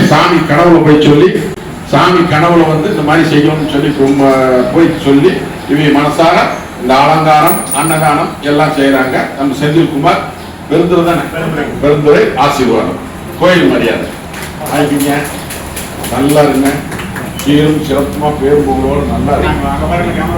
சாமி கனவுல போய் சொல்லி சாமி கனவுல வந்து இந்த மாதிரி செய்யணும்னு சொல்லி போய் சொல்லி இவங்க மனசார இந்த அலங்காரம் அன்னதானம் எல்லாம் செய்யறாங்க. நம்ம செந்தில்குமார் பெருந்துறை தானே, பெருந்துறை ஆசீர்வாதம் கோயில் மரியாதை ஆகிங்க. நல்லா இருங்க, சீரும் சிறப்புமா பேர் புகழோடு நல்லா இருக்கு.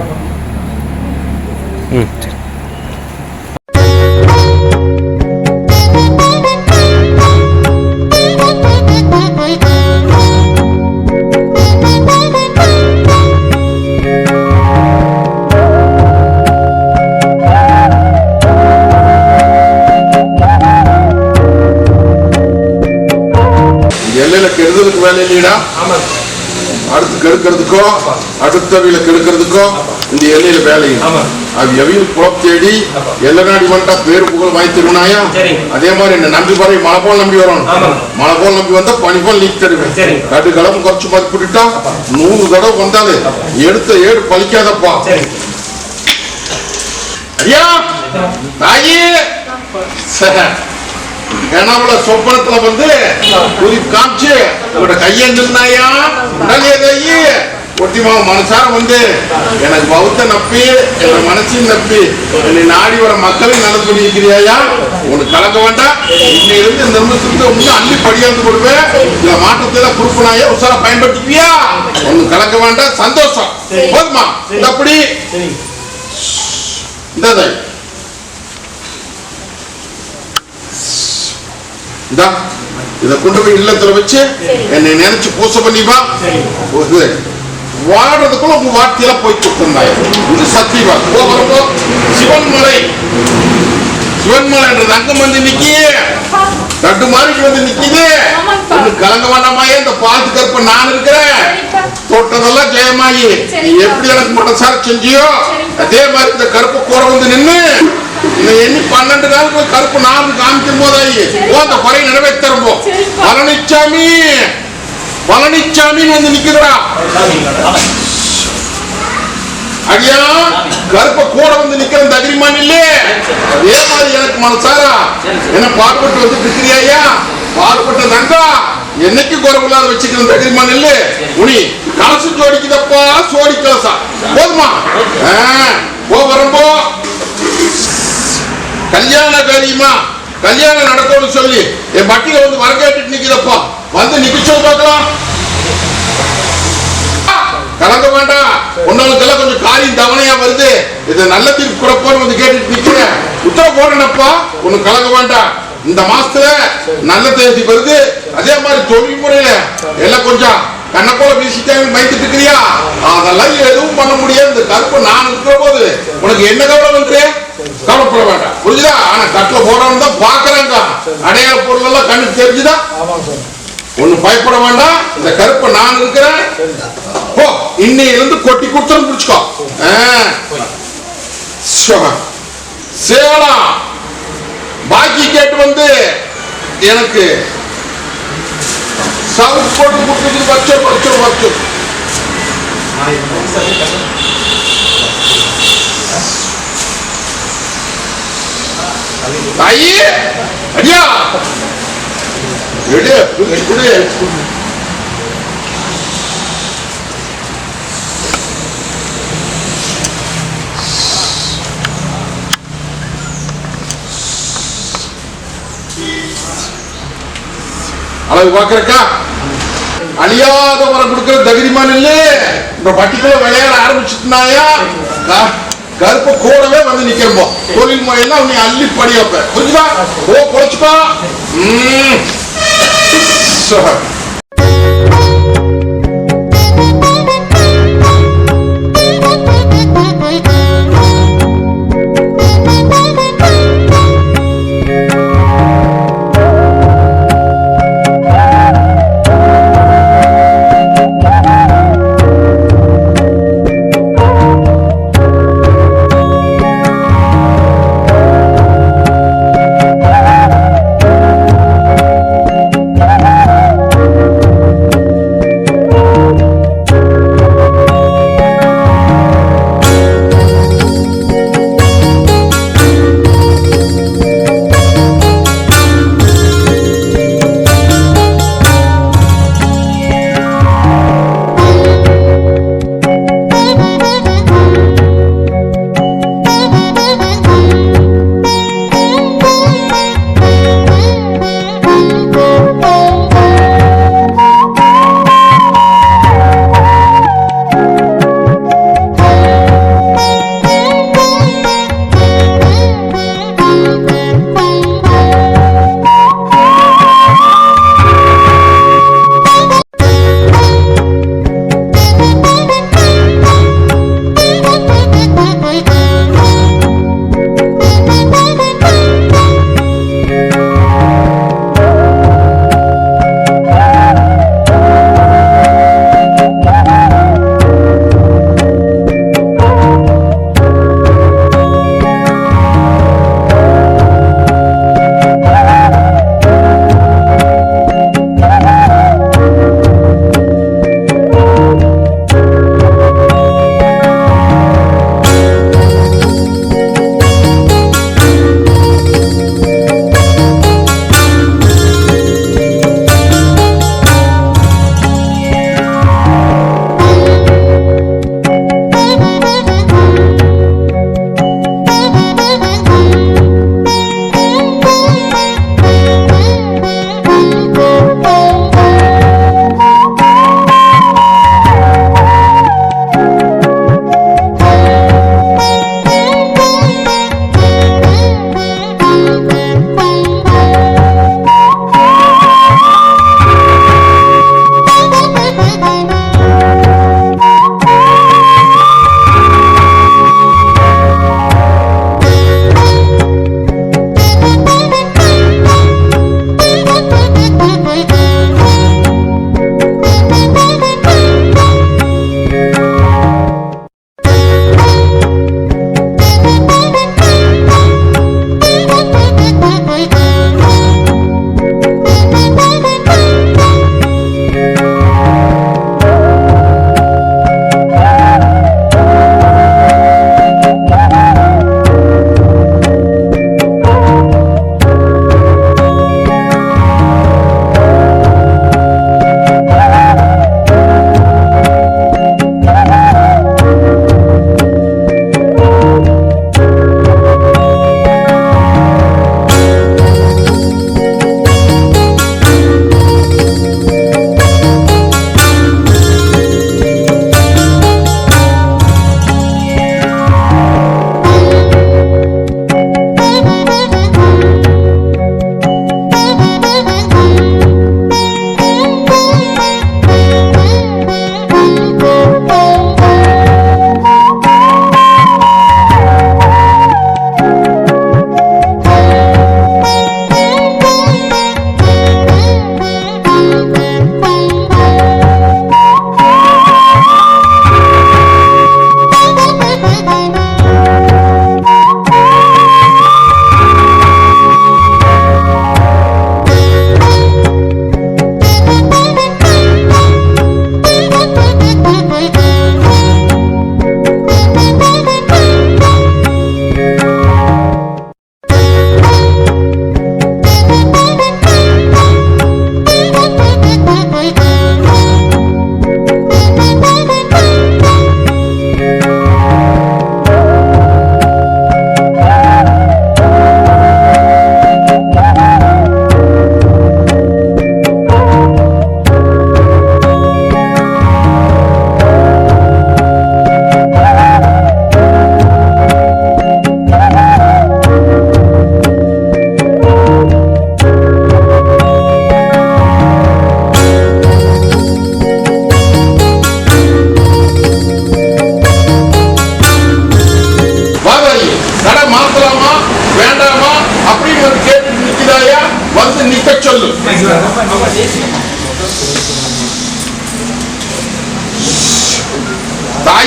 கெடுதலுக்கு வேலை இல்லைடா, அடுத்து கெடுக்கிறதுக்கோ அடுத்தவையில கெடுக்கிறதுக்கோ இந்த எல்லையில வேலையும் அது எவையும் குளம் தேடி எல்லை நாடி வந்துட்டா பேரு புகழ் வாங்கி தருவனாயா. அதே மாதிரி என்ன நம்பி வர மழை போல் நம்பி வரணும், மழை போல் நம்பி வந்தா பனி போல் நீக்கி தருவேன். கடு கிளம்பு குறைச்சு மதிப்பிட்டுட்டா 100 தடவை வந்தாலே எடுத்த ஏடு பழிக்காதப்பா. ஐயா தாயி கனவுல சொப்பனத்துல வந்து குறிப்பு காமிச்சு உங்களோட கையெழுந்தாயா கையி ஒட்டிமாவ மனசார வந்து எனக்கு பௌத்த நப்பி என் மனசையும் நப்பி என்னை நாடி வர மக்களையும் நல்லது பண்ணியிருக்கிறியா. உனக்கு கலக்க வேண்டாம், இன்னையிலிருந்து இந்த நிமிஷத்துக்கு அள்ளி படியாந்து கொடுப்பேன். இந்த மாற்றத்துல குறுப்பனாயா உசாரா பயன்படுத்திப்பியா. உனக்கு கலக்க வேண்டாம், சந்தோஷம் போதுமா. அப்படி இந்த இத கொண்டு போய் இல்லத்துல வச்சு என்னை நினைச்சு பூசை பண்ணிப்பா. வாடுறதுக்குள்ள உங்க வார்த்தையில போய் கொடுத்திருந்தாய். இது சத்தியமா போகிறப்போ சிவன்மலை சிவன்மலைன்றது அங்கம் வந்து நிக்கி தட்டு மாறிட்டு வந்து நிக்குது. கலங்க வேண்டாமாயே, இந்த பாத்து கருப்ப நான் இருக்கிறேன். தொட்டதெல்லாம் ஜெயமாயி எப்படி எனக்கு மனசார செஞ்சியோ அதே மாதிரி இந்த கருப்பு கூற வந்து நின்று எண்ணி 12 நாளுக்கு கருப்பு நாலு காமிக்கும் போதாயி அந்த குறை நிறைவேற்றப்போ பழனிச்சாமி பழனிச்சாமின்னு வந்து நிக்குதுடா. ஐயா கருப்ப கூட வந்து நிக்கிற தகிரிமான் இல்லே. அதே மாதிரி எனக்கு மனசாரா என்ன பாடுபட்டு வந்து இருக்கிறியா. பாடுபட்ட தங்கா என்னைக்கு குறைவில்லாத வச்சுக்கிற தகிரிமான் இல்ல. உனி கலசு ஜோடிக்குதப்பா, சோடி கலசா போதுமா. வரும்போ கல்யாண காரியமா கல்யாணம் நடக்கும்னு சொல்லி என் பட்டியல வந்து வரகேட்டு நிக்கிறப்பா வந்து நிக்க பார்க்கலாம். கலங்க வேண்டாம், உன்னாலுக்கெல்லாம் கொஞ்சம் காரியம் தவணையா வருது. இதை நல்ல தீர்ப்பு கொடுப்போன்னு வந்து கேட்டுட்டு நிக்கிறேன். உத்தரவு போடனப்பா, ஒண்ணு கலங்க வேண்டாம். இந்த மாசத்துல நல்ல தேதி வருது. அதே மாதிரி தொழில் முறையில எல்லாம் கொஞ்சம் கண்ணப்போல வீசிட்டாங்க பயந்துட்டு இருக்கிறியா. அதெல்லாம் எதுவும் பண்ண முடியாது. இந்த கருப்பு நான் இருக்கிற போது உனக்கு என்ன கவலை வந்து கவலைப்பட வேண்டாம், புரிஞ்சுதா. ஆனா கட்டில போறவன் தான் பாக்குறாங்க, அடையாள பொருள் எல்லாம் கண்ணுக்கு தெரிஞ்சுதா. ஒண்ணு பயப்பட வேண்டாம், இந்த கருப்பை நான் இருக்கிறேன். போ இன்னையிலிருந்து கொட்டி கொடுத்து பிடிச்சுக்கோ. சேலம் பாக்கி கேட்டு வந்து எனக்கு சவுத் போட்டு கொடுத்து வச்சோம் வச்சோம் வச்சோம். தாயி அடியா எடு குடு. அளவு பாக்குறக்கா அழியாத வரம் கொடுக்கிற தகிரிமான் இல்ல. இந்த பட்டிக்குள்ள விளையாட ஆரம்பிச்சுட்டாயா கருப்ப கூடவே வந்து நிக்கிறப்போ தொழில் முறையெல்லாம் நீ அள்ளி படியப்ப புரிஞ்சுதா. ஓ குறைச்சுக்கோ.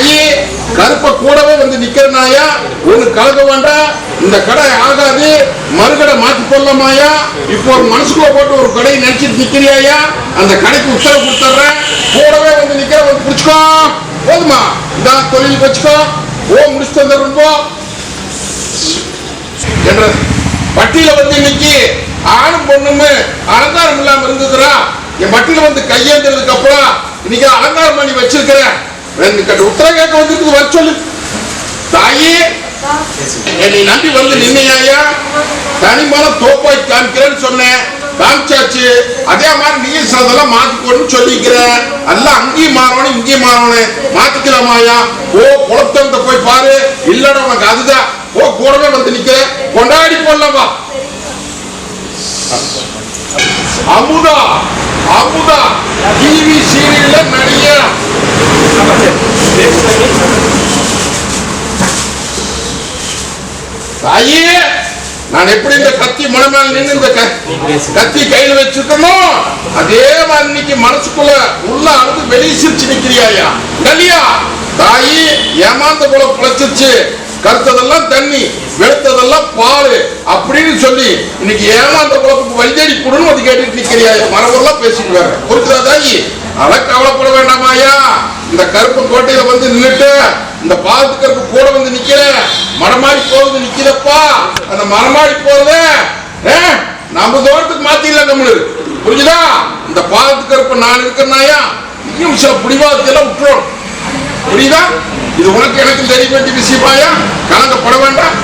தாயி கருப்ப கூடவே வந்து நிக்கிறனாயா, ஒண்ணு கலக்க வேண்டாம், இந்த கடை ஆகாது, மறுகடை மாத்தி போடலாமாயா. இப்போ ஒரு மனசுக்குள்ள போட்டு ஒரு கடையை நினைச்சிட்டு நிக்கிறியாயா, அந்த கடைக்கு உத்தரவு கொடுத்துறேன், கூடவே வந்து நிக்கிற, வந்து பிடிச்சுக்கோ. போதுமா? இதான் தொழில் வச்சுக்கோ. முடிச்சுட்டு வந்துடுறோம் போ என்ற பட்டியல வந்து இன்னைக்கு ஆணும் பொண்ணுமே அலங்காரம் இல்லாம இருந்ததுரா. என் பட்டியல வந்து கையேந்ததுக்கு அப்புறம் இன்னைக்கு அலங்காரம் பண்ணி வச்சிருக்கிறேன். உத்தரவு கேட்க வந்துருக்கு, வர சொல்லு. தாயே என்னை நம்பி வந்து நின்னையா, தனிமான தோப்பாய் காமிக்கிறேன்னு சொன்னேன், காமிச்சாச்சு. அதே மாதிரி நீ அதெல்லாம் மாத்திக்கணும்னு சொல்லிக்கிறேன். எல்லாம் அங்கேயும் மாறணும் இங்கேயும் மாறணும், மாத்திக்கலாமாயா. குளத்தந்த போய் பாரு, இல்லடா உனக்கு அதுதான். கூடவே வந்து நிக்கிற, கொண்டாடி போடலாமா. அமுதா அமுதா டிவி சீரியல்ல நடிகை. தாயே நான் எப்படி இந்த கத்தி மலை மேல நின்று இந்த கத்தி கையில வச்சிருக்கணும், அதே மாதிரி இன்னைக்கு மனசுக்குள்ள உள்ள அழுது வெளியே சிரிச்சு நிக்கிறியாயா. இல்லையா தாயி, ஏமாந்த போல பிழைச்சிருச்சு, கருத்ததெல்லாம் தண்ணி வெளுத்ததெல்லாம் பால் அப்படின்னு சொல்லி இன்னைக்கு ஏமாந்த குழப்புக்கு வழிதேடி கொடுன்னு வந்து கேட்டுட்டு நிக்கிறியா. மரபெல்லாம் பேசிட்டு வேற பொறுக்கிறா தாயி, அதை கவலைப்பட வேண்டாமாயா. இந்த கருப்பு கோட்டையில வந்து நின்றுட்டு இந்த பாலத்து கருப்பு கூட வந்து நிக்கிற, மரமாடி போகுது நிக்கிறப்பா. அந்த மரமாடி போகுது நம்ம தோட்டத்துக்கு மாத்திடலாம் நம்மளு, புரிஞ்சுதா? இந்த பாலத்து கருப்பு நான் இருக்கிறனாயா, இன்னும் சில புடிவாதத்தையெல்லாம் விட்டுரும், புரியுதா? இது உனக்கு எனக்கு தெரிய வேண்டிய விஷயமாயா, கலங்கப்பட வேண்டாம்.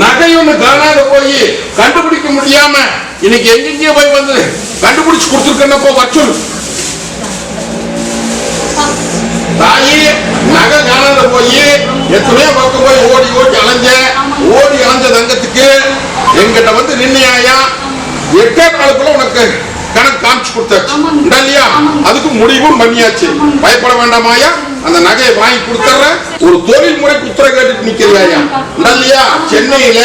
நகை ஒண்ணு காணாத போய் கண்டுபிடிக்க முடியாம இன்னைக்கு எங்கெங்கயோ போய் வந்து கண்டுபிடிச்சு கொடுத்துருக்கேன்னப்போ வச்சொல்லு. தாயி நகை காணாத போய் எத்தனையோ பக்கம் போய் ஓடி ஓடி அலைஞ்ச தங்கத்துக்கு எங்கிட்ட வந்து நின்னையா, 8 நாளுக்குள்ள உனக்கு கணக்கு காமிச்சு கொடுத்தாச்சு இல்லையா. அதுக்கு முடிவும் பண்ணியாச்சு, பயப்பட வேண்டாமாயா. அந்த நகையை வாங்கி கொடுத்துற, ஒரு தொழில் முறை குத்துற கேட்டு நிக்கிறாயா இல்லையா. சென்னையில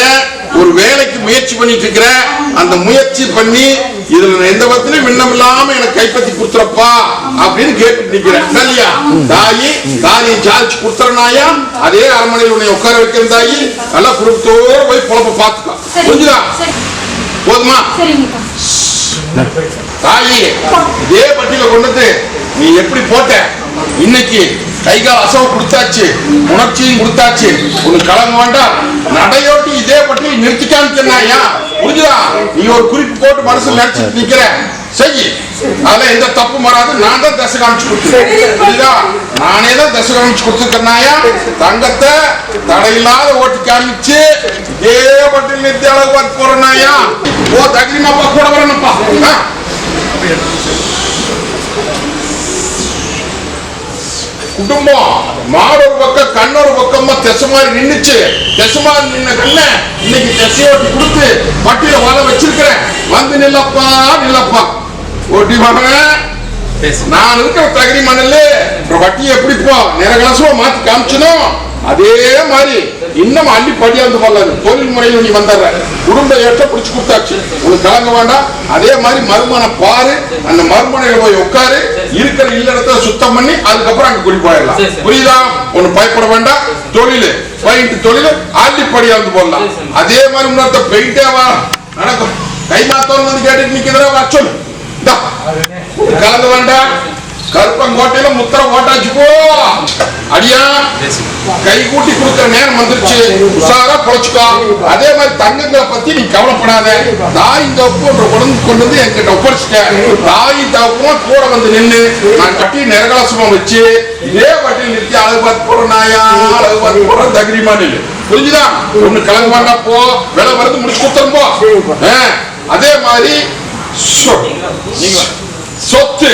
ஒரு வேலைக்கு முயற்சி பண்ணிட்டு இருக்கிற, அந்த முயற்சி பண்ணி இதுல எந்த விதத்திலும் விண்ணம் இல்லாம எனக்கு கைப்பற்றி கொடுத்துறப்பா அப்படின்னு கேட்டு நிக்கிறேன் இல்லையா. தாயி காரியம் சாதிச்சு கொடுத்துறனாயா, அதே அரண்மனையில் உன்னை உட்கார வைக்கிற தாயி, நல்லா குடும்பத்தோடு போய் பொழப்ப பாத்துக்கலாம், புரிஞ்சுதா? போதுமா தாயி? இதே பட்டியல கொண்டு நீ எப்படி போட்ட, இன்னைக்கு கைகால் அசவு கொடுத்தாச்சு, உணர்ச்சியும் கொடுத்தாச்சு, உனக்கு கலங்க வேண்டாம். நடையோட்டி இதே பட்டியல் நிறுத்திக்கான்னு, புரிஞ்சுதா? நீ ஒரு குறிப்பு போட்டு மனசு நினைச்சிட்டு நிக்கிற, செய்யி, அதுல எந்த தப்பு வராது. நான் தான் தசை காமிச்சு கொடுத்துருக்கேன், புரியுதா? நானே தான் தசை காமிச்சு கொடுத்துருக்கேன்னாயா. தங்கத்தை தடையில்லாத ஓட்டி காமிச்சு இதே பட்டியல் நிறுத்தி அளவு பார்த்து போறேன்னாயா. தகுதிமாப்பா கூட வரணும்ப்பா. குடும்பம் மாடொரு பக்கம் கண்ணொரு பக்கமா திசை மாதிரி நின்னுச்சு. திசை மாதிரி நின்ன கண்ண இன்னைக்கு திசையோட்டி கொடுத்து பட்டியல வாழ வச்சிருக்கிறேன். வந்து நில்லப்பா ஓட்டி மகன், நான் இருக்கிற தகுதி மணல் வட்டியை எப்படி போ நிறகலசமா மாத்தி காமிச்சனும், அதே மாதிரி இன்னும் அள்ளி படியாந்து போடலாம். தொழில் முறையில் நீ வந்துடுற, குடும்ப ஏற்ற பிடிச்சு கொடுத்தாச்சு, உனக்கு கலங்க வேண்டாம். அதே மாதிரி மறுமனை பாரு, அந்த மறுமனையில போய் உட்காரு, இருக்கிற இல்லறத்தை சுத்தம் பண்ணி அதுக்கப்புறம் அங்க குடி போயிடலாம், புரியுதா? ஒண்ணு பயப்பட வேண்டாம். தொழில் தொழில் அள்ளி படியாந்து போடலாம். அதே மாதிரி முன்னாடி பெயிண்டே வா நடக்கும். கை மாத்தோன்னு வந்து கேட்டுட்டு நிக்கிறதா வர சொல்லு. கலங்க வேண்டாம். கருப்பங்கோட்டையில முத்திர ஓட்டாச்சு போ அடியா. கை கூட்டி கொடுக்கிற நேரம் வந்துருச்சு, உஷாரா பொழைச்சுக்கோ. அதே மாதிரி தங்கங்களை பத்தி நீ கவலைப்படாத. தாய் தப்பு கொண்டு வந்து என்கிட்ட ஒப்படைச்சிட்டேன். தாய் தப்பும் கூட வந்து நின்று நான் கட்டி நிறகலாசமா வச்சு இதே வட்டியில் நிறுத்தி அழகு பார்த்து போற நாயா, அழகு பார்த்து போற தகிரிமா நில்லு, புரிஞ்சுதா? ஒண்ணு கலங்க வேண்டாம். போ, வேலை வருது முடிச்சு கொடுத்துரும் போ. அதே மாதிரி சொத்து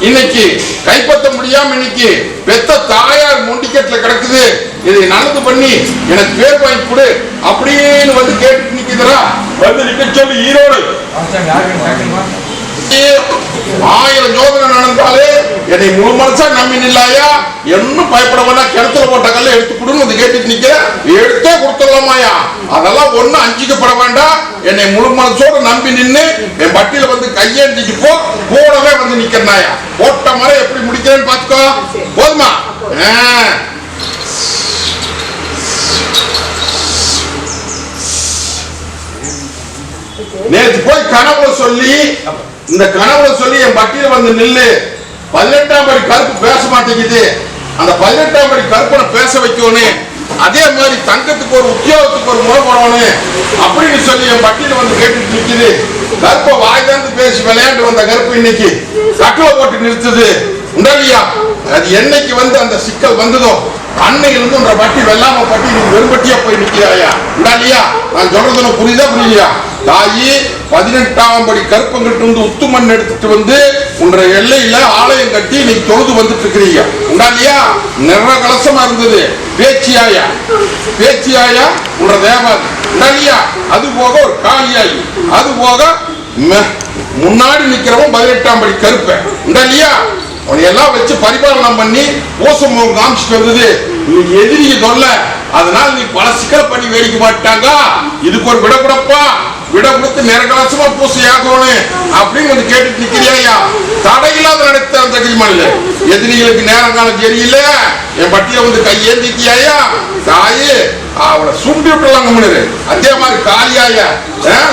இன்னைக்கு கைப்பற்ற முடியாம இன்னைக்கு பெத்த தாயார் மொண்டிக்கட்டுல கிடக்குது. இதை நல்லது பண்ணி எனக்கு பேர் வாங்கி கொடு அப்படின்னு வந்து கேட்டு நிக்குதுரா. வந்து நிக்க சொல்லி ஈரோடு 1000 யோகனை நடந்தாலே என்னை முழு மனசா நம்பி நில்லாயா. இன்னும் பயப்பட வேண்டாம். கிணத்துல போட்ட கல்ல எடுத்து கொடுன்னு வந்து கேட்டுட்டு நிக்கிற, எடுத்தே கொடுத்துடலாமாயா. அதெல்லாம் ஒண்ணும் அஞ்சிக்கப்பட வேண்டாம். என்னை முழு மனசோட நம்பி நின்று என் பட்டியல வந்து கையேந்திக்கு போ, கூடவே வந்து நிக்கிறனாயா. போட்ட மாதிரி எப்படி முடிக்கிறேன்னு பாத்துக்கோ. போதுமா? நேற்று போய் கனவுல சொல்லி இந்த கனவுல சொல்லி என் பட்டியல வந்து நில்லு, 18ஆம் படி கருப்பு பேச மாட்டேங்குது, அந்த 18ஆம் படி கருப்பனை பேச வைக்கணும், அதே மாதிரி தங்கத்துக்கு ஒரு உத்தியோகத்துக்கு ஒரு முறை போடணும் அப்படின்னு சொல்லி என் பட்டியல வந்து கேட்டுட்டு நிக்குது. கருப்பை வாய் தான் பேசி விளையாண்டு வந்த கருப்பு இன்னைக்கு கட்டளை போட்டு நிறுத்துது. உண்டாலியா அது என்னைக்கு வந்து அந்த சிக்கல் வந்ததோ அன்னையிலிருந்து உன்ற பட்டி வெள்ளாம பட்டி நீ வெறும்பட்டியா போய் நிக்கிறாயா? உண்டாலியா நான் சொல்றது புரியுதா புரியலையா? தாயி 18ஆம் படி கருப்பங்கிட்ட வந்து உத்துமண் எடுத்துட்டு வந்து உன்ற எல்லையில ஆலயம் கட்டி நீ தொழுது வந்துட்டு இருக்கிறீங்க. உண்டாலியா நிற கலசமா இருந்தது. பேச்சியாயா பேச்சியாயா உன்ற தேவாதி. உண்டாலியா அது போக ஒரு காளியாயி, அது போக முன்னாடி நிக்கிறவன் 18ஆம் படி கருப்ப. உண்டாலியா எல்லாம் வச்சு பரிபாலனம் பண்ணி ஓசம் காமிச்சிட்டு வந்தது. நீ எதிரிய சொல்ல, அதனால நீ பல சிக்கல் பண்ணி வேடிக்க மாட்டாங்க. இதுக்கு ஒரு விட கொடுப்பா, விட கொடுத்து நிறகலசமா பூசை ஆகணும் அப்படின்னு வந்து கேட்டுட்டு நிக்கிறியா? தடையில்லாத நடத்த அந்த கிரிமல்ல எதிரிகளுக்கு நேரம் காலம் தெரியல. என் பட்டியல வந்து கையேந்திக்கியாயா? தாயே அவளை சுண்டி விட்டுலாங்க முன்னாரு. அதே மாதிரி காலியாயா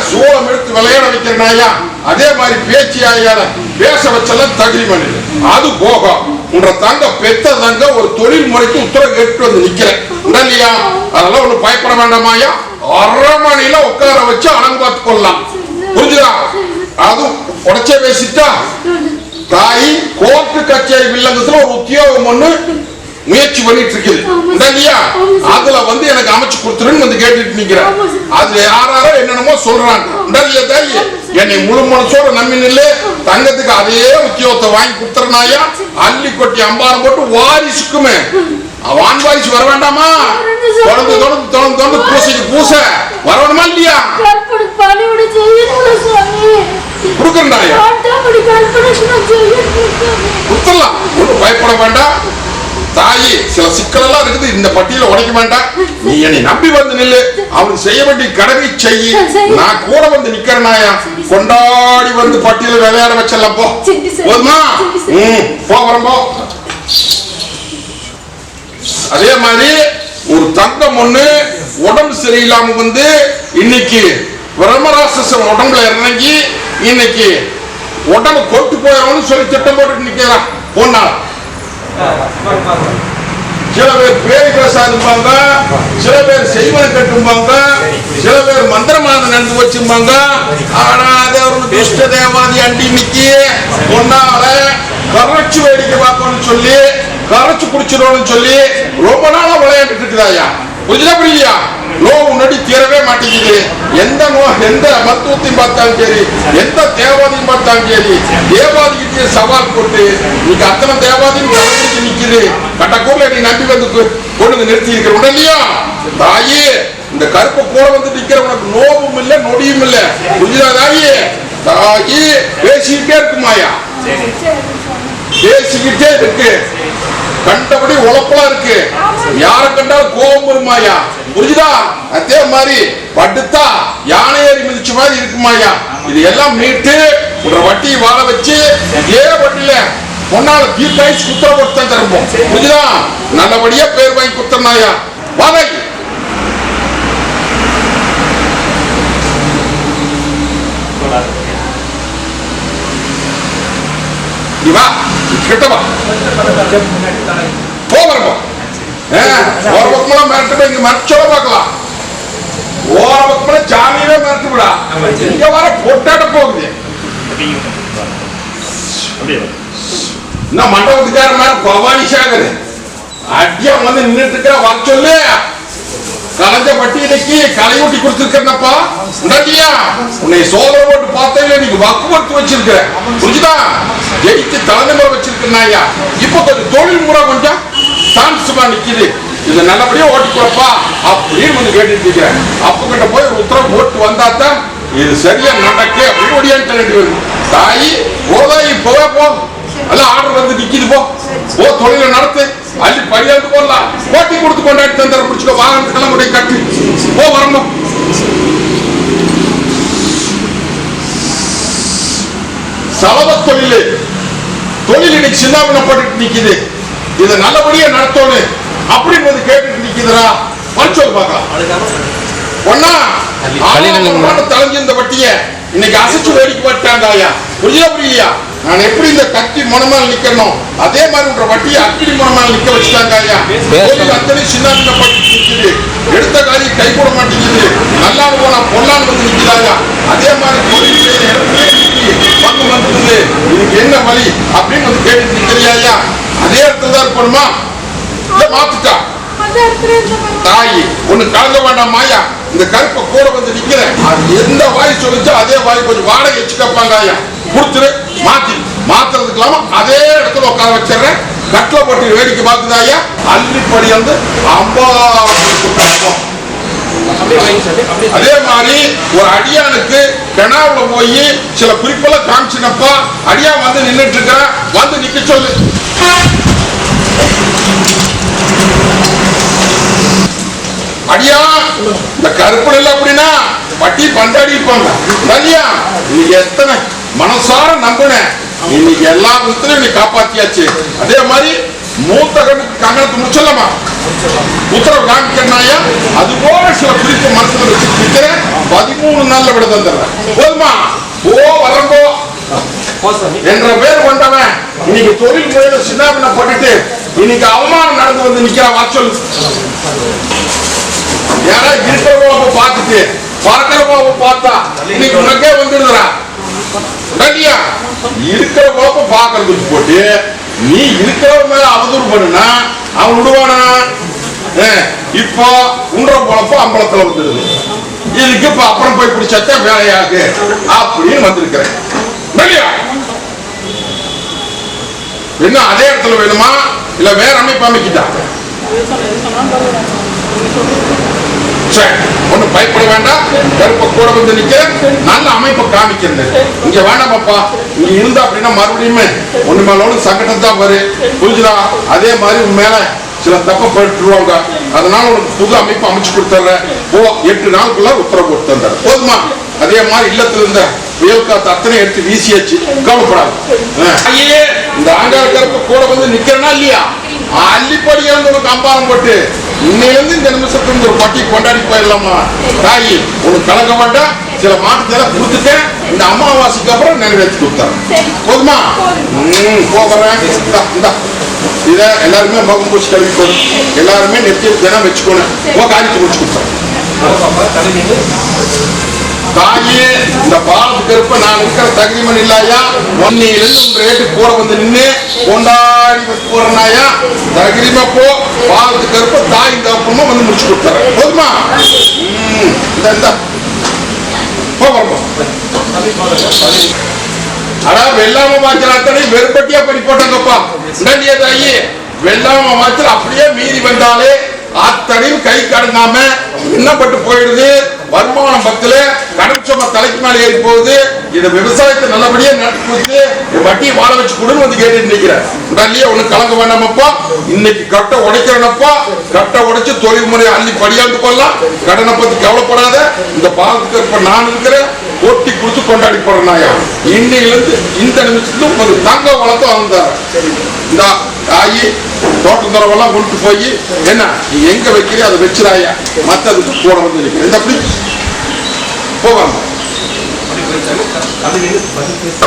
சோளம் எடுத்து விளையாட வைக்கிறனாயா? அதே மாதிரி பேச்சியாயால பேச வச்செல்லாம் தகுதி மனித. அது போக உன்ற தங்க பெத்த தங்க ஒரு தொழில் முறைக்கு உத்தரவு கேட்டு வந்து நிக்கிறேன். இல்லையா அதெல்லாம் ஒண்ணு பயப்பட வேண்டாமாயா? அரமணியில உட்கார வச்சு அணங்கு பார்த்து கொள்ளலாம். புரிஞ்சுதா? அதுவும் உடச்சே பேசிட்டா தாய் கோர்ட்டு கச்சேரி வில்லங்கத்துல ஒரு உத்தியோகம் ஒண்ணு முயற்சி பண்ணிட்டு இருக்குது. இல்லையா அதுல வந்து எனக்கு அமைச்சு கொடுத்துருன்னு வந்து கேட்டுட்டு நிக்கிறேன். அதுல யாராரோ என்னென்னமோ சொல்றாங்க. இல்லையா தாய் என்னை முழு மனசோட நம்பி நில்லு. தங்கத்துக்கு அதே உத்தியோகத்தை வாங்கி கொடுத்துறனாயா? அள்ளி கொட்டி அம்பாரம் போட்டு வாரிசுக்குமே வான் வாரிசு வர வேண்டாமா? தொடர்ந்து தொடர்ந்து தொடர்ந்து தொடர்ந்து பூசைக்கு பூச வரணுமா இல்லையா? கொடுக்கறாயா? கொடுத்துடலாம், ஒன்றும் பயப்பட வேண்டாம். தாயி சில சிக்கல் எல்லாம் இருக்குது, இந்த பட்டியல உடைக்க வேண்டாம். நீ என்னை நம்பி வந்து நில்லு, அவனுக்கு செய்ய வேண்டிய கடமை செய்ய. நான் கூட வந்து நிக்கிறனாயா? கொண்டாடி வந்து பட்டியல விளையாட வச்சலாம். போ போதுமா? போ வரம்போ. அதே மாதிரி ஒரு தங்கம் ஒண்ணு உடம்பு சரியில்லாம வந்து இன்னைக்கு பிரம்மராசன் உடம்புல இறங்கி இன்னைக்கு உடம்பு கொட்டு போயிடும் சொல்லி திட்டம் போட்டு நிக்கிறான். போனா சில பேர் பேய் பேசாதுப்பாங்க, சில பேர் செய்வன கட்டும்பாங்க, சில பேர் மந்திரமாக நடந்து வச்சுப்பாங்க. ஆனா அதை ஒரு துஷ்ட தேவாதி அண்டி நிக்கி ஒன்னால கரைச்சு வேடிக்கை பார்க்கணும்னு சொல்லி கரைச்சு குடிச்சிடணும்னு சொல்லி ரொம்ப நாளா விளையாண்டுட்டு இருக்குதாயா? புரியுதா புரியலையா? நோவு நொடி தீரவே மாட்டேங்குது. எந்த எந்த மருத்துவத்தையும் பார்த்தாலும் சரி, எந்த தேவாதியும் பார்த்தாலும் சரி, தேவாதிகிட்டே சவால் போட்டு இன்னைக்கு அத்தனை தேவாதியும் கலந்துட்டு நிக்குது. கட்டக்கூர்ல நீ நம்பி வந்து கொண்டு நிறுத்தி இருக்கிற உடனேயா? தாயே இந்த கருப்பை கூட வந்து நிக்கிற உனக்கு நோவும் இல்லை நொடியும் இல்லை. புரியுதா தாயே? தாயி பேசிக்கிட்டே இருக்குமாயா? பேசிக்கிட்டே இருக்கு, கண்டபடி உழப்பலா இருக்கு, யார கண்டாலும் கோபம் வருமாயா? புரிஞ்சுதா? அதே மாதிரி படுத்தா யானை ஏறி மிதிச்ச மாதிரி இருக்குமாயா? இது எல்லாம் மீட்டு ஒரு வட்டியை வாழ வச்சு இதே வட்டியில பொன்னால தீர்த்தாய்ச்சி குத்துற போட்டு தான் தருப்போம். புரிஞ்சுதா? நல்லபடியா பேர் வாங்கி குத்துறனாயா? வாதை வா கிட்டவா போகிறப்போ ஒரு பக்கமெல்லாம் மிரட்டு இங்க மறைச்சோட பார்க்கலாம். ஓர பக்கமெல்லாம் சாமியவே மிரட்டு விடா. இங்க வர பொட்டாட்ட போகுது. இன்னும் மண்டபத்துக்கார மாதிரி பவானி சாகர் அடியா வந்து நின்றுட்டு இருக்கிற வர சொல்லு. கலைஞ்ச பட்டியலைக்கு கலையூட்டி கொடுத்துருக்கா உடனடியா உன்னை சோதனை போட்டு பார்த்தேன். நீங்க வக்குவத்து வச்சிருக்கிற புரிஞ்சுதா? ஜெயிச்சு தலைமுறை வச்சிருக்கா. இப்ப கொஞ்சம் தொழில் முறை கொஞ்சம் சான்ஸ்மா நிக்குது. இதை நல்லபடியா ஓட்டி கொடுப்பா அப்படின்னு வந்து கேட்டுட்டு இருக்கிறேன். அப்ப கிட்ட போய் ஒரு உத்தரவு போட்டு வந்தாத்தான் இது சரியா நடக்கு அப்படின்னு ஒடியான்ட்டு வேண்டி வருது. தாயி போதாயி போவே போ, எல்லாம் ஆர்டர் வந்து நிக்குது. போ போ தொழிலை நடத்து, அள்ளி பரியாந்து போடலாம். போட்டி கொடுத்து கொண்டாடி தந்தர பிடிச்சிக்கோ. வாகனத்துக்கெல்லாம் கூட கட்டு போ வரணும். சலவ தொழில் இன்னைக்கு சின்னாவின போட்டு நிக்குது. இதை நல்லபடியா நடத்தணும் அப்படின்னு வந்து கேட்டுட்டு நிக்குதுடா. சொல்லு பார்க்கலாம். ஒன்னா தலைஞ்சு இந்த வட்டிய இன்னைக்கு அசைச்சு வேடிக்கை பட்டாங்க ஐயா. புரியலையா? நான் எப்படி இந்த கட்டி முனமால் நிக்கணும் அதே மாதிரி உன்ற வட்டியை அக்கினி முனமால் நிக்க வச்சுட்டாங்க ஐயா. அத்தனை சின்ன பட்டு நிக்குது, எடுத்த காரியம் கை போட மாட்டேங்குது, நல்லான்னு போனா பொல்லான்னு வந்து நிக்கிறாங்க. அதே மாதிரி பங்கு வந்துருது, இதுக்கு என்ன வழி அப்படின்னு வந்து கேட்டுட்டு நிக்கிறியா ஐயா? அதே இடத்துல தான் இருக்கணுமா இல்ல மாத்துட்டா? தாயி ஒண்ணு கலங்க வேண்டாம் மாயா. இந்த கருப்பை கூட வந்து நிக்கிறேன், அது எந்த வாய் சொல்லிச்சோ அதே வாய் கொஞ்சம் வாடகை வச்சு கேட்பாங்க ஐயா. கொடுத்துரு, மாத்துறதுக்கு இல்லாம அதே இடத்துல உட்கார வச்சிடறேன். கட்டில போட்டு வேடிக்கை பார்க்குதா ஐயா? அள்ளிப்படி வந்து அம்பா. அதே மாதிரி ஒரு அடியானுக்கு கிணாவுல போய் சில குறிப்பெல்லாம் காமிச்சினப்பா அடியா வந்து நின்றுட்டு இருக்க, வந்து நிக்க சொல்லு. அடியா இந்த கருப்பு இல்ல அப்படின்னா வட்டி பந்தாடி இருப்பாங்க. இன்னைக்கு எத்தனை மனசார நம்பினேன், இன்னைக்கு எல்லா விதத்திலும் நீ காப்பாத்தியாச்சு. அதே மாதிரி மூத்த கண்ணுக்கு கங்கணத்தை முடிச்சலாமா உத்தரவு காமிக்கிறனாயா? அது போல சில குறிப்பு மனசுல வச்சுட்டு இருக்கிறேன். 13 நாள்ல விட தந்துடுறேன். போதுமா? வரம்போ என்ற பேர் கொண்டவன் இன்னைக்கு தொழில் முறையில சின்ன பண்ணிட்டு இன்னைக்கு அவமானம் நடந்து வந்து நிக்கிற வாச்சல். யாரா இருக்கிறவங்க பார்த்துட்டு பறக்கிறவங்க பார்த்தா இன்னைக்கு உனக்கே வந்துடுறா. இருக்கிற குழப்ப பாக்குறதுக்கு போட்டு நீ இருக்கிறவங்க மேல அவதூறு பண்ணுனா அவன் விடுவானா? இப்போ உன்ற குழப்பம் அம்பலத்துல வந்துடுது. இதுக்கு இப்ப அப்புறம் போய் பிடிச்சா வேலையாகு அப்படின்னு வந்திருக்கிறேன். என்ன அதே இடத்துல வேணுமா இல்ல வேற அமைப்பு அமைக்கிட்டா? ஒண்ணு பயப்பட வேண்டாம், கருப்ப கூட வந்து நிக்க நல்ல அமைப்பை காமிக்கிறது. இங்க வேண்டாமப்பா, இங்க இருந்தா அப்படின்னா மறுபடியும் ஒண்ணு மேல ஒண்ணு சங்கடம் தான் வரும். புரிஞ்சுதா? அதே மாதிரி உன் மேல சில தப்ப போட்டுருவாங்க. அதனால உனக்கு புது அமைப்பு அமைச்சு கொடுத்துற. 8 நாளுக்குள்ள உத்தரவு கொடுத்து தந்தாரு. போதுமா? அதே மாதிரி இல்லத்துல இருந்த புயல் காத்து அத்தனை எடுத்து வீசியாச்சு, கவலைப்படாது. இந்த ஆங்கார கருப்ப கூட வந்து நிக்கிறனா இல்லையா? அள்ளிப்படியா வந்து உனக்கு அம்பாரம் போட்டு இன்னையிலிருந்து இந்த நிமிஷத்துக்கு ஒரு பட்டி கொண்டாடி போயிடலாமா? தாயி உனக்கு கலங்க மாட்டா. சில மாட்டுத்தெல்லாம் கொடுத்துட்டேன், இந்த அமாவாசைக்கு அப்புறம் நிறைவேற்றி கொடுத்தாங்க. போதுமா? போகிறேன். இத எல்லாருமே முகம் பூச்சி கழுவிக்கணும், எல்லாருமே நெத்தியில் தினம் வச்சுக்கணும். காரியத்தை முடிச்சு கொடுத்தாங்க. தாயே இந்த பாலத்துக்கு இருப்ப நான் இருக்கிற தகுதிமன் இல்லையா? ஒன்னிலிருந்து ரேட்டு கூட வந்து நின்று கொண்டாடி போறனாயா? தகுதிமா போ. பாலத்துக்கு இருப்ப தாய் இந்த அப்புறமா வந்து முடிச்சு கொடுத்தாரு. போதுமா? ஆனா வெள்ளாம மாத்திராத்தனை வெறுப்பட்டியா பண்ணி போட்டாங்கப்பா. தாயி வெள்ளாம மாத்திர அப்படியே மீறி வந்தாலே அத்தனையும் கை கடங்காம என்னப்பட்டு போயிடுது. வருமானம் பத்துல கடற்சம தலைக்கு மேல ஏறி போகுது. இத விவசாயத்தை நல்லபடியா நடத்தி வட்டியை வாழ வச்சு கொடுன்னு வந்து கேட்டு நினைக்கிறேன். ஒண்ணு கலங்க வேண்டாமப்பா. இன்னைக்கு கட்டை உடைக்கிறனப்பா, கட்டை உடைச்சு தொழில் முறையை அள்ளி படியாந்து கொள்ளலாம். கடனை பத்தி கவலைப்படாத. இந்த பாலத்துக்கு இப்ப நான் இருக்கிறேன், ஓட்டி கொடுத்து கொண்டாடி போறேன்னாயா? இன்னையிலிருந்து இந்த நிமிஷத்துல உங்களுக்கு தங்க வளர்த்து வந்தாரு. இந்த ஆகி தோட்டந்தரவெல்லாம் கொண்டு போய் என்ன நீ எங்க வைக்கிறியோ அதை வச்சிடாயா, மற்றதுக்கு கூட வந்து நிற்கிறேன். இந்த அப்படி போவாங்க.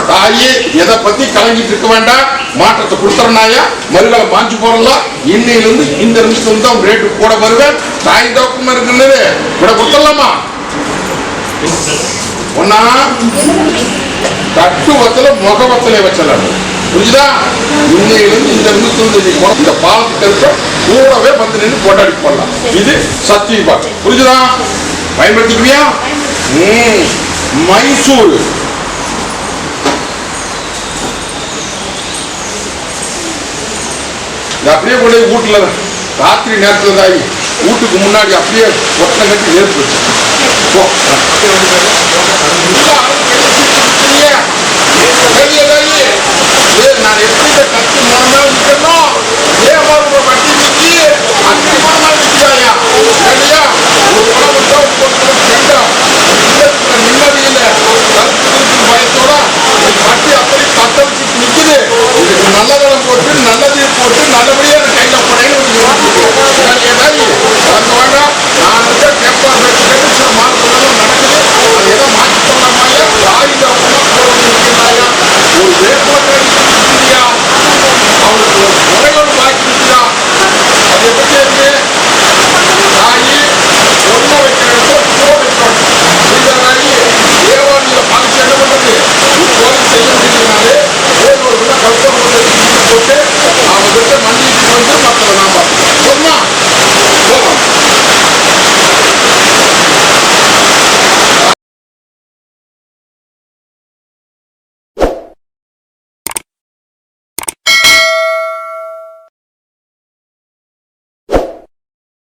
தாயே எதை பத்தி கலங்கிட்டு இருக்க வேண்டாம், மாற்றத்தை கொடுத்துறனாயா? மறுகளை மாஞ்சு போறலாம். இன்னையிலிருந்து இந்த நிமிஷம் தான் ரேட்டு கூட வருவேன். தாய் தோக்கமா இருக்குன்னு கூட கொடுத்துடலாமா? ஒன்னா தட்டுவத்துல முகவத்திலே வச்சலாம். புரிஞ்சுதா? இன்னையிலிருந்து இந்த நிமிஷம் இந்த பாலத்துக்கு கூடவே வந்து நின்று கொண்டாடி போடலாம். இது சத்தியம் பாட்டு. புரிஞ்சுதா? பயன்படுத்திக்குவியா? மைசூர் அப்படியே கொண்டு வீட்டுல ராத்திரி நேரத்தில் தாயி வீட்டுக்கு முன்னாடி அப்படியே ஒட்டனை கட்டி நெருப்பு வச்சு நான் எப்படி கத்து மனமே நிற்கணும். ஏன் வட்டி நிற்கி அத்தி மனமா நிற்கிறாயா? சரியா? ஒரு நிம்மதியில கருத்து பயத்தோட வட்டி அப்படி பத்த வச்சு நிக்குது. இதுக்கு நல்ல தளம் போட்டு நல்லதையும் போட்டு நல்லபடியா ஆரம்பிக்கிறேன்.